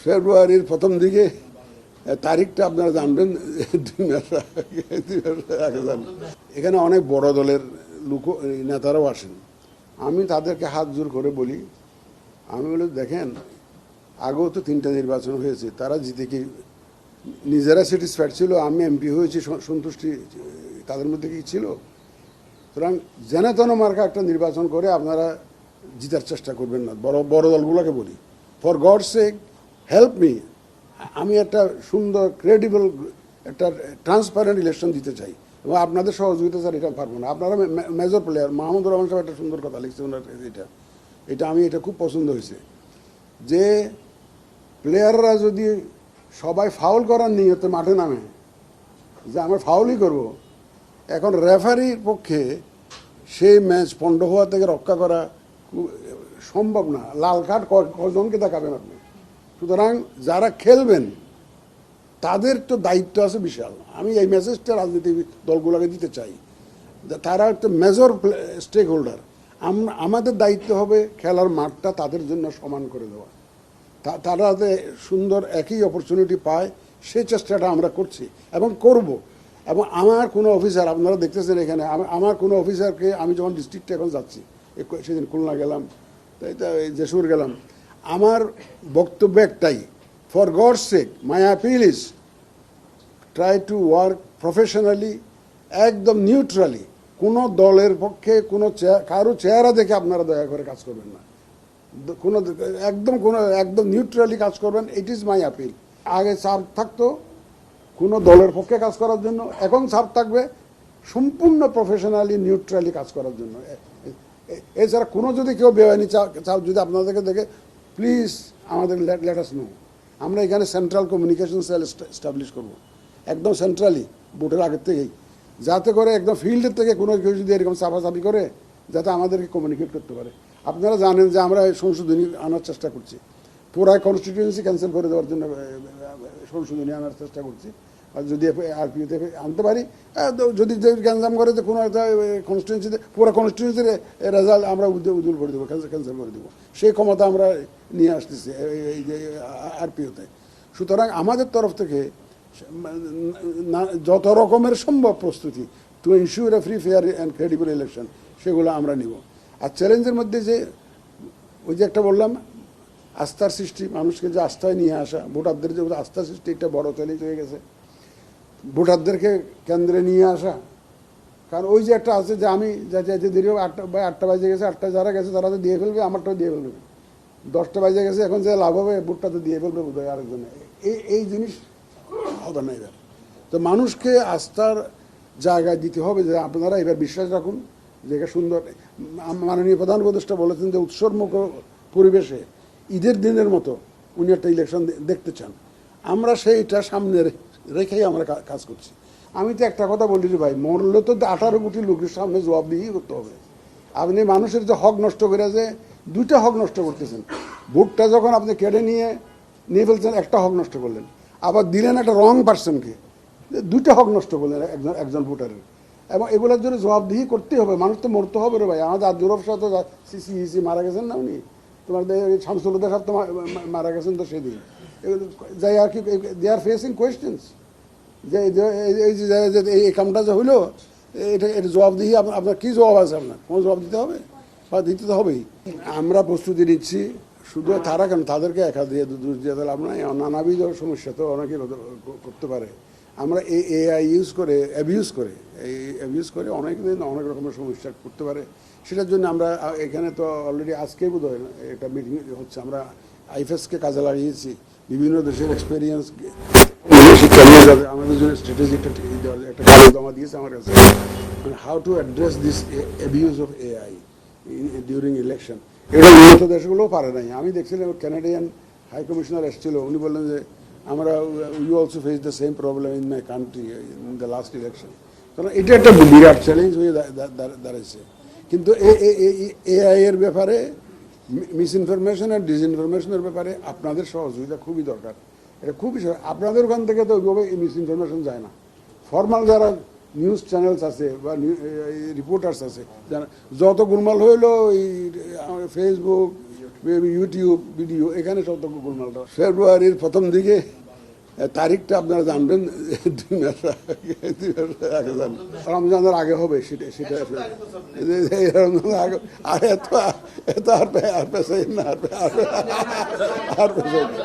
ফেব্রুয়ারির প্রথম দিকে তারিখটা আপনারা জানবেন 2 মাস আগে জানবেন। এখানে অনেক বড় দলের লোক নেতারাও আসেন। আমি তাদেরকে হাত জোর করে বলি, আমি বলি দেখেন আগেও তো 3টা নির্বাচন হয়েছে, তারা জিতে কি নিজেরা স্যাটিসফাইড ছিল? আমি এমপি হয়েছি, সন্তুষ্টি তাদের মধ্যে কি ছিল? সুতরাং যেন তেন মার্কা একটা নির্বাচন করে আপনারা জিতার চেষ্টা করবেন না। বড় দলগুলোকে বলি, for gods sec help me, আমি একটা সুন্দর ক্রেডিবল একটা ট্রান্সপারেন্ট ইলেকশন দিতে চাই এবং আপনাদের সহযোগিতা স্যার এটা পারবো না। আপনারা মেজর প্লেয়ার, মাহমুদুর রহমান সাহেব একটা সুন্দর কথা লিখছে ওনার, এটা আমি এটা খুব পছন্দ হয়েছে যে প্লেয়াররা যদি সবাই ফাউল করার নিয়তে মাঠে নামে যে আমরা ফাউলই করব, এখন রেফারির পক্ষে সেই ম্যাচ পণ্ড হওয়া থেকে রক্ষা করা সম্ভব না। লাল কার্ড কজনকে দেখাবেন আপনি? সুতরাং যারা খেলবেন তাদের তো দায়িত্ব আছে বিশাল। আমি এই মেসেজটা রাজনীতি দলগুলোকে দিতে চাই, তারা একটা মেজর স্টেক হোল্ডার। আমাদের দায়িত্ব হবে খেলার মাঠটা তাদের জন্য সমান করে দেওয়া, তারা যাতে সুন্দর একই অপরচুনিটি পায় সেই চেষ্টাটা আমরা করছি এবং করব। এবং আমার কোনো অফিসার, আপনারা দেখতেছেন এখানে আমার কোনো অফিসারকে, আমি যখন ডিস্ট্রিক্টে এখন যাচ্ছি, সেদিন খুলনা গেলাম, যশোর গেলাম, আমার বক্তব্য একটাই, for gods sec my appeal is try to work professionally, একদম নিউট্রালি। কোনো দলের পক্ষে কারো চেহারা দেখে আপনারা দয়া করে কাজ করবেন না, একদম নিউট্রালি কাজ করবেন। It is my appeal. আগে চাপ থাকতো কোনো দলের পক্ষে কাজ করার জন্য, এখন চাপ থাকবে সম্পূর্ণ প্রফেশনালি নিউট্রালি কাজ করার জন্য। এছাড়া কোনো যদি কেউ বেআইনি চাপ যদি আপনাদেরকে দেখে, প্লিজ আমাদের লেট আস নো। আমরা এখানে সেন্ট্রাল কমিউনিকেশন সেল এস্টাবলিশ করবো, একদম সেন্ট্রালি ভোটের আগের থেকেই, যাতে করে একদম ফিল্ডের থেকে কোনো কেউ যদি এরকম চাপাচাপি করে যাতে আমাদেরকে কমিউনিকেট করতে পারে। আপনারা জানেন যে আমরা সংশোধনী আনার চেষ্টা করছি, পুরা কনস্টিটিউয়েন্সি ক্যান্সেল করে দেওয়ার জন্য সংশোধনী আনার চেষ্টা করছি। আর যদি আরপিওতে আনতে পারি, যদি গ্যাঞ্জাম করে যে কোনো একটা কনস্টিটিউয়েন্সিতে পুরো কনস্টিটিউয়েন্সির রেজাল্ট আমরা উজ্জ্বল করে দেবো, ক্যান্সেল করে দেবো, সেই ক্ষমতা আমরা নিয়ে আসতেছি এই যে আরপিওতে। সুতরাং আমাদের তরফ থেকে যত রকমের সম্ভব প্রস্তুতি to ensure A free fair and credible election, সেগুলো আমরা নিব। আর চ্যালেঞ্জের মধ্যে যে ওই যে একটা বললাম আস্থার সৃষ্টি, মানুষকে যে আস্থায় নিয়ে আসা, ভোটারদের যে আস্থার সৃষ্টি, একটা বড় চ্যালেঞ্জ হয়ে গেছে। ভোটারদেরকে কেন্দ্রে নিয়ে আসা, কারণ ওই যে একটা আছে যে আমি যে দীর্ঘ 8টা বাজে গেছে, 8টা যারা গেছে তারা তো দিয়ে ফেলবে, আমারটাও দিয়ে ফেলবে, 10টা বাজে গেছে, এখন যে লাভ হবে ভোটটা তো দিয়ে ফেলবে বোধ হয় আরেকজনে। এই জিনিস হবে না এবার। তো মানুষকে আস্থার জায়গায় দিতে হবে যে আপনারা এবার বিশ্বাস রাখুন যে এটা সুন্দর। মাননীয় প্রধান উপদেষ্টা বলেছেন যে উৎসবমুখ পরিবেশে ঈদের দিনের মতো উনি একটা ইলেকশন দেখতে চান। আমরা সেইটা সামনে রেখেই আমরা কাজ করছি। আমি তো একটা কথা বলি রে ভাই, মরলে তো 18 কোটি লোকের সামনে জবাবদিহি করতে হবে। আপনি মানুষের যে হক নষ্ট করে, যে 2টা হক নষ্ট করতেছেন। ভোটটা যখন আপনি কেড়ে নিয়ে ফেলছেন, একটা হক নষ্ট করলেন, আবার দিলেন একটা রং পার্সনকে, 2টা হক নষ্ট করলেন একজন ভোটারের। এবং এগুলোর জন্য জবাবদিহি করতেই হবে। মানুষ তো মরতে হবে রে ভাই। আমাদের আব্দুর সাহেব তো সিসি মারা গেছেন না, উনি তোমার শামসুল সাহেব তো মারা গেছেন তো সেদিন। যাই আর কি, দে আর ফেসিং কোয়েশ্চেন্স যে এই কামটা যে হইলো, এটা জবাবদিহি আপনার কী জবাব আছে? আপনার কোনো জবাব দিতে হবে বা দিতে তো হবেই। আমরা প্রস্তুতি নিচ্ছি, শুধু তারা কেন, তাদেরকে একা দিয়ে দোষ দিয়ে তাহলে আপনার নানাবিধ সমস্যা তো অনেকে করতে পারে। আমরা এআই অ্যাবিউজ করে অনেক দিন অনেক রকমের সমস্যা করতে পারে। সেটার জন্য আমরা এখানে তো অলরেডি আজকেই বোধ হয় একটা মিটিং হচ্ছে, আমরা আইফএসকে কাজে লাগিয়েছি, বিভিন্ন দেশের এক্সপেরিয়েন্স শিক্ষা নিয়ে যাবে, আমাদের জন্য স্ট্র্যাটেজি একটা কাজ জমা দিয়েছে আমার কাছে, how to address this abuse of AI during election. এটা উন্নত দেশগুলোও পারে নাই। আমি দেখছিলাম ক্যানাডিয়ান হাই কমিশনার এসেছিল, উনি বললেন যে আমরা you also face the same problem in my country in the last election. কারণ এটা একটা বিরাট চ্যালেঞ্জ হয়ে দাঁড়াইছে। কিন্তু এআই এর ব্যাপারে, মিসইনফরমেশন আর ডিসইনফরমেশনের ব্যাপারে আপনাদের সহযোগিতা খুবই দরকার। এটা খুবই, আপনাদের ওখান থেকে তো ওইভাবে মিসইনফরমেশন যায় না। ফর্মাল যারা নিউজ চ্যানেলস আছে বা রিপোর্টার্স আছে, যারা যত গুলমাল হইলো এই ফেসবুক, ইউটিউব ভিডিও, এখানে সব তো গোলমালটা। ফেব্রুয়ারির প্রথম দিকে তারিখটা আপনারা জানবেন 2 মাস আগে, 2 মাস আগে জানবেন। রমজানের আগে হবে, সেটা রমজানের আগে। আর এত আর পেছাই না, আর পেছাই না।